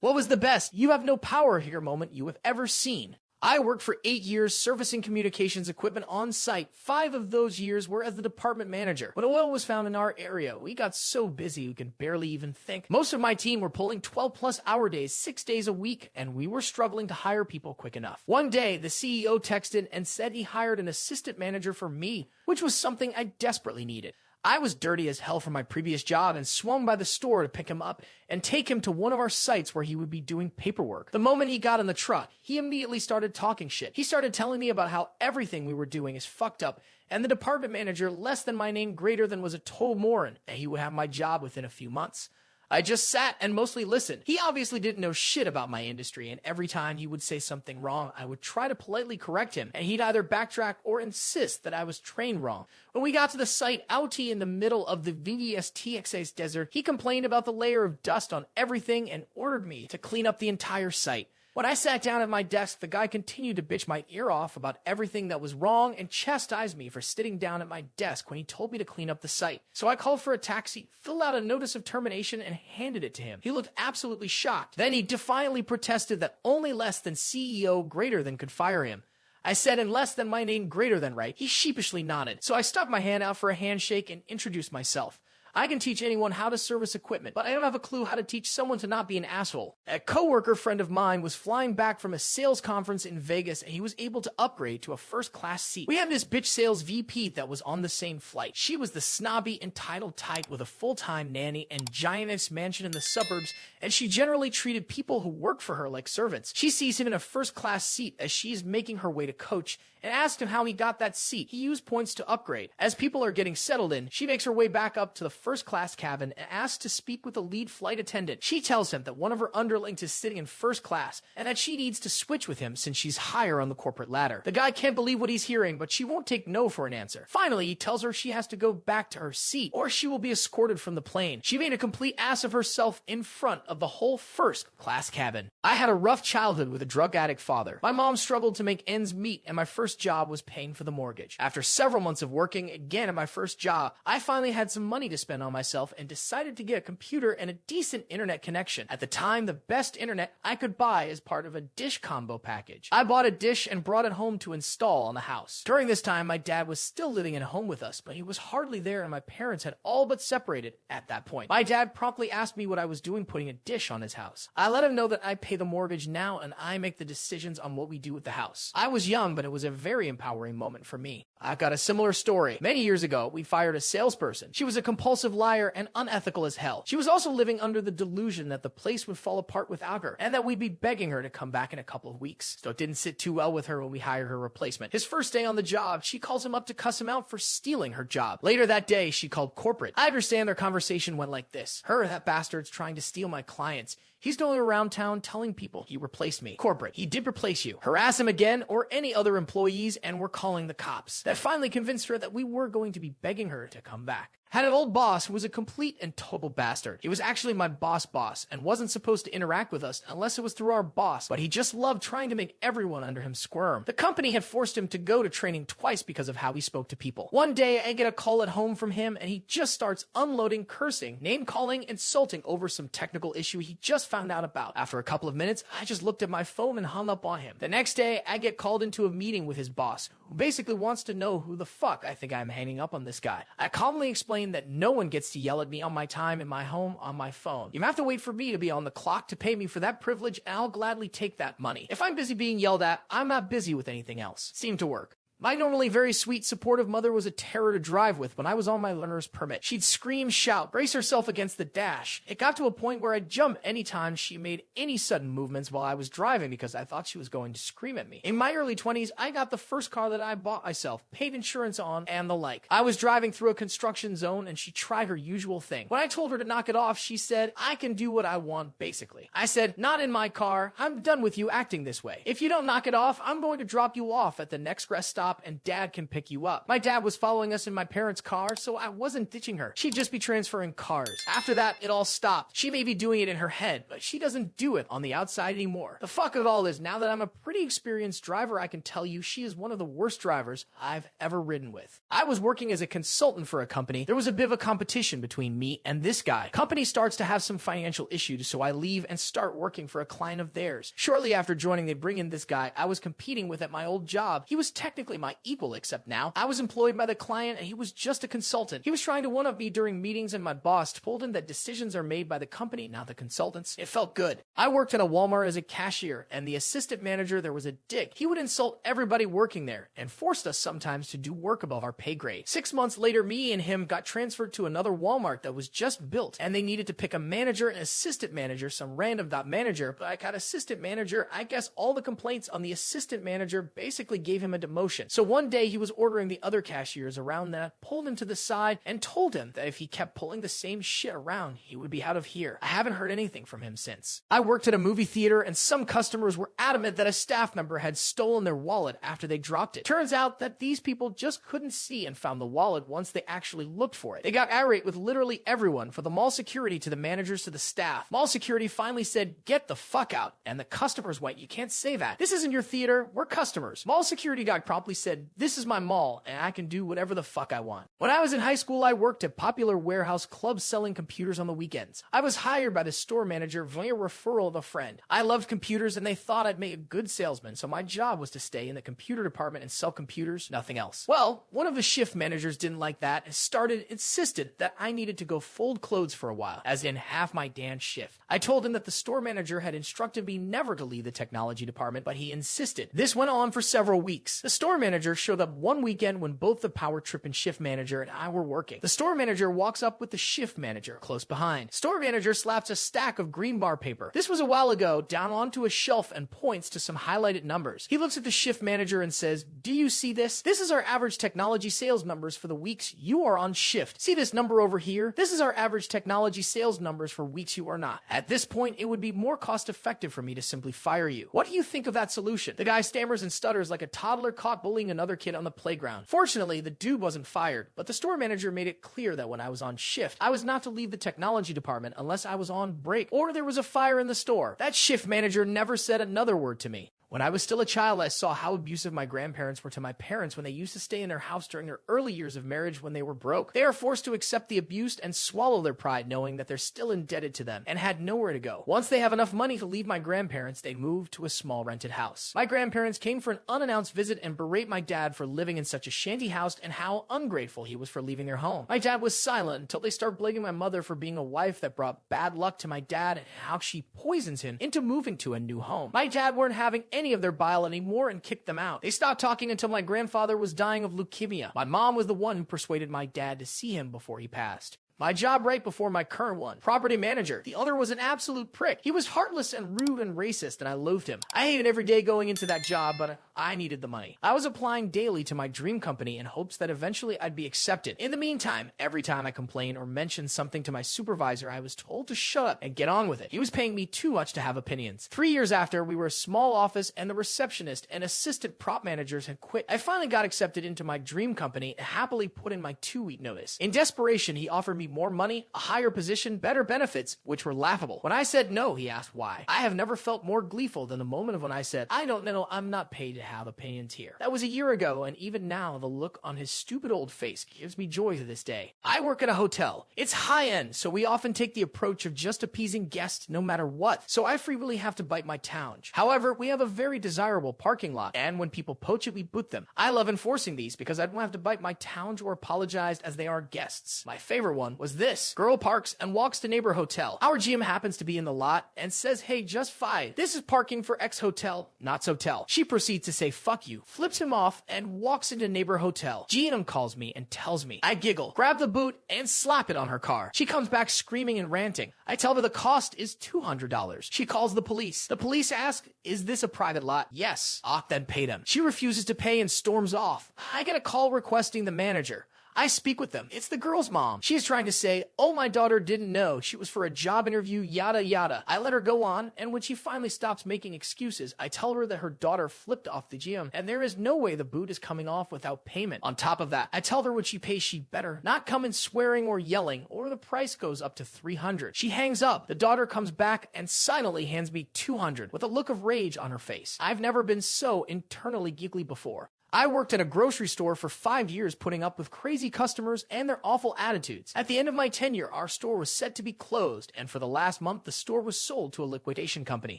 What was the best "you have no power here" moment you have ever seen? I worked for 8 years servicing communications equipment on site. 5 of those years were as the department manager. When oil was found in our area, we got so busy we could barely even think. Most of my team were pulling 12-plus hour days, 6 days a week, and we were struggling to hire people quick enough. One day, the CEO texted and said he hired an assistant manager for me, which was something I desperately needed. I was dirty as hell from my previous job and swung by the store to pick him up and take him to one of our sites where he would be doing paperwork. The moment he got in the truck, he immediately started talking shit. He started telling me about how everything we were doing is fucked up, and the department manager, less than my name, greater than, was a total moron, and he would have my job within a few months. I just sat and mostly listened. He obviously didn't know shit about my industry, and every time he would say something wrong, I would try to politely correct him, and he'd either backtrack or insist that I was trained wrong. When we got to the site out in the middle of the VDS-TXS desert, he complained about the layer of dust on everything and ordered me to clean up the entire site. When I sat down at my desk, the guy continued to bitch my ear off about everything that was wrong and chastised me for sitting down at my desk when he told me to clean up the site. So I called for a taxi, filled out a notice of termination, and handed it to him. He looked absolutely shocked. Then he defiantly protested that only less than CEO greater than could fire him. I said, "In less than my name greater than, right?" He sheepishly nodded. So I stuck my hand out for a handshake and introduced myself. I can teach anyone how to service equipment, but I don't have a clue how to teach someone to not be an asshole. A coworker friend of mine was flying back from a sales conference in Vegas, and he was able to upgrade to a first-class seat. We had this bitch sales VP that was on the same flight. She was the snobby, entitled type with a full-time nanny and giantess mansion in the suburbs, and she generally treated people who worked for her like servants. She sees him in a first-class seat as she's making her way to coach, and asked him how he got that seat. He used points to upgrade. As people are getting settled in, she makes her way back up to the first-class cabin and asks to speak with the lead flight attendant. She tells him that one of her underlings is sitting in first class and that she needs to switch with him since she's higher on the corporate ladder. The guy can't believe what he's hearing, but she won't take no for an answer. Finally, he tells her she has to go back to her seat or she will be escorted from the plane. She made a complete ass of herself in front of the whole first-class cabin. I had a rough childhood with a drug addict father. My mom struggled to make ends meet, and my first job was paying for the mortgage. After several months of working again at my first job, I finally had some money to spend on myself and decided to get a computer and a decent internet connection. At the time, the best internet I could buy as part of a dish combo package. I bought a dish and brought it home to install on the house. During this time, my dad was still living at home with us, but he was hardly there and my parents had all but separated at that point. My dad promptly asked me what I was doing putting a dish on his house. I let him know that I pay the mortgage now and I make the decisions on what we do with the house. I was young, but it was a very empowering moment for me. I've got a similar story. Many years ago, we fired a salesperson. She was a compulsive liar and unethical as hell. She was also living under the delusion that the place would fall apart without her and that we'd be begging her to come back in a couple of weeks. So it didn't sit too well with her when we hired her replacement. His first day on the job, she calls him up to cuss him out for stealing her job. Later that day, she called corporate. I understand their conversation went like this. That bastard's trying to steal my clients. He's going around town telling people he replaced me. Corporate, he did replace you. Harass him again or any other employees and we're calling the cops. That finally convinced her that we were going to be begging her to come back. Had an old boss who was a complete and total bastard. He was actually my boss and wasn't supposed to interact with us unless it was through our boss, but he just loved trying to make everyone under him squirm. The company had forced him to go to training twice because of how he spoke to people. One day I get a call at home from him and he just starts unloading cursing, name-calling, insulting over some technical issue he just found out about. After a couple of minutes, I just looked at my phone and hung up on him. The next day, I get called into a meeting with his boss, who basically wants to know who the fuck I think I'm hanging up on this guy. I calmly explained that no one gets to yell at me on my time in my home on my phone. You have to wait for me to be on the clock to pay me for that privilege, and I'll gladly take that money. If I'm busy being yelled at, I'm not busy with anything else. Seemed to work. My normally very sweet, supportive mother was a terror to drive with when I was on my learner's permit. She'd scream, shout, brace herself against the dash. It got to a point where I'd jump anytime she made any sudden movements while I was driving because I thought she was going to scream at me. In my early 20s, I got the first car that I bought myself, paid insurance on, and the like. I was driving through a construction zone and she tried her usual thing. When I told her to knock it off, she said, "I can do what I want, basically." I said, "Not in my car. I'm done with you acting this way. If you don't knock it off, I'm going to drop you off at the next rest stop shop and dad can pick you up. My dad was following us in my parents' car, so I wasn't ditching her. She'd just be transferring cars. After that, it all stopped. She may be doing it in her head, but she doesn't do it on the outside anymore. The fuck of all is, now that I'm a pretty experienced driver, I can tell you she is one of the worst drivers I've ever ridden with. I was working as a consultant for a company. There was a bit of a competition between me and this guy. Company starts to have some financial issues, so I leave and start working for a client of theirs. Shortly after joining, they bring in this guy I was competing with at my old job. He was technically my equal, except now I was employed by the client and he was just a consultant. He was trying to one-up me during meetings, and my boss told him that decisions are made by the company, not the consultants. It felt good. I worked at a Walmart as a cashier, and the assistant manager there was a dick. He would insult everybody working there and forced us sometimes to do work above our pay grade. 6 months later, me and him got transferred to another Walmart that was just built, and they needed to pick a manager and assistant manager, some random manager, but I got assistant manager. I guess all the complaints on the assistant manager basically gave him a demotion. So one day he was ordering the other cashiers around, that I pulled him to the side and told him that if he kept pulling the same shit around, he would be out of here. I haven't heard anything from him since. I worked at a movie theater, and some customers were adamant that a staff member had stolen their wallet after they dropped it. Turns out that these people just couldn't see and found the wallet once they actually looked for it. They got irate with literally everyone, from the mall security to the managers to the staff. Mall security finally said, "Get the fuck out," and the customers went, "You can't say that. This isn't your theater. We're customers." Mall security guy promptly said, "This is my mall, and I can do whatever the fuck I want." When I was in high school, I worked at Popular Warehouse Club selling computers on the weekends. I was hired by the store manager via referral of a friend. I loved computers, and they thought I'd make a good salesman, so my job was to stay in the computer department and sell computers, nothing else. Well, one of the shift managers didn't like that and insisted that I needed to go fold clothes for a while, as in half my damn shift. I told him that the store manager had instructed me never to leave the technology department, but he insisted. This went on for several weeks. The store manager showed up one weekend when both the power trip and shift manager and I were working. The store manager walks up with the shift manager close behind. Store manager slaps a stack of green bar paper. This was a while ago, down onto a shelf, and points to some highlighted numbers. He looks at the shift manager and says, "Do you see this? This is our average technology sales numbers for the weeks you are on shift. See this number over here? This is our average technology sales numbers for weeks you are not. At this point, it would be more cost effective for me to simply fire you. What do you think of that solution?" The guy stammers and stutters like a toddler caught bullying another kid on the playground. Fortunately, the dude wasn't fired, but the store manager made it clear that when I was on shift, I was not to leave the technology department unless I was on break or there was a fire in the store. That shift manager never said another word to me. When I was still a child, I saw how abusive my grandparents were to my parents when they used to stay in their house during their early years of marriage when they were broke. They are forced to accept the abuse and swallow their pride, knowing that they're still indebted to them and had nowhere to go. Once they have enough money to leave my grandparents, they move to a small rented house. My grandparents came for an unannounced visit and berate my dad for living in such a shanty house and how ungrateful he was for leaving their home. My dad was silent until they start blaming my mother for being a wife that brought bad luck to my dad and how she poisons him into moving to a new home. My dad weren't having any of their bile anymore and kicked them out. They stopped talking until my grandfather was dying of leukemia. My mom was the one who persuaded my dad to see him before he passed. My job right before my current one, property manager. The other was an absolute prick. He was heartless and rude and racist, and I loathed him. I hated every day going into that job, but I needed the money. I was applying daily to my dream company in hopes that eventually I'd be accepted. In the meantime, every time I complained or mentioned something to my supervisor, I was told to shut up and get on with it. He was paying me too much to have opinions. 3 years after, we were a small office and the receptionist and assistant prop managers had quit. I finally got accepted into my dream company and happily put in my 2-week notice. In desperation, he offered me more money, a higher position, better benefits, which were laughable. When I said no, he asked why. I have never felt more gleeful than the moment of when I said, "I don't know, I'm not paid to have opinions here." That was a year ago, and even now, the look on his stupid old face gives me joy to this day. I work at a hotel. It's high-end, so we often take the approach of just appeasing guests no matter what, so I frequently have to bite my tongue. However, we have a very desirable parking lot, and when people poach it, we boot them. I love enforcing these because I don't have to bite my tongue or apologize as they are guests. My favorite one was this. Girl parks and walks to neighbor hotel. Our GM happens to be in the lot and says, "Hey, just fine. This is parking for X hotel, not so-tel." She proceeds to say, "Fuck you," flips him off, and walks into neighbor hotel. GM calls me and tells me. I giggle, grab the boot, and slap it on her car. She comes back screaming and ranting. I tell her the cost is $200. She calls the police. The police ask, "Is this a private lot?" "Yes." Ock then paid him. She refuses to pay and storms off. I get a call requesting the manager. I speak with them. It's the girl's mom. She is trying to say, oh, my daughter didn't know. She was for a job interview, yada yada. I let her go on, and when she finally stops making excuses, I tell her that her daughter flipped off the gym, and there is no way the boot is coming off without payment. On top of that, I tell her when she pays, she better not come in swearing or yelling, or the price goes up to $300. She hangs up. The daughter comes back and silently hands me $200 with a look of rage on her face. I've never been so internally geekly before. I worked at a grocery store for 5 years putting up with crazy customers and their awful attitudes. At the end of my tenure, our store was set to be closed, and for the last month, the store was sold to a liquidation company,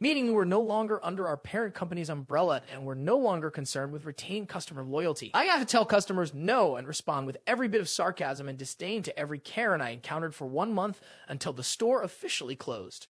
meaning we were no longer under our parent company's umbrella and were no longer concerned with retained customer loyalty. I got to tell customers no and respond with every bit of sarcasm and disdain to every Karen I encountered for 1 month until the store officially closed.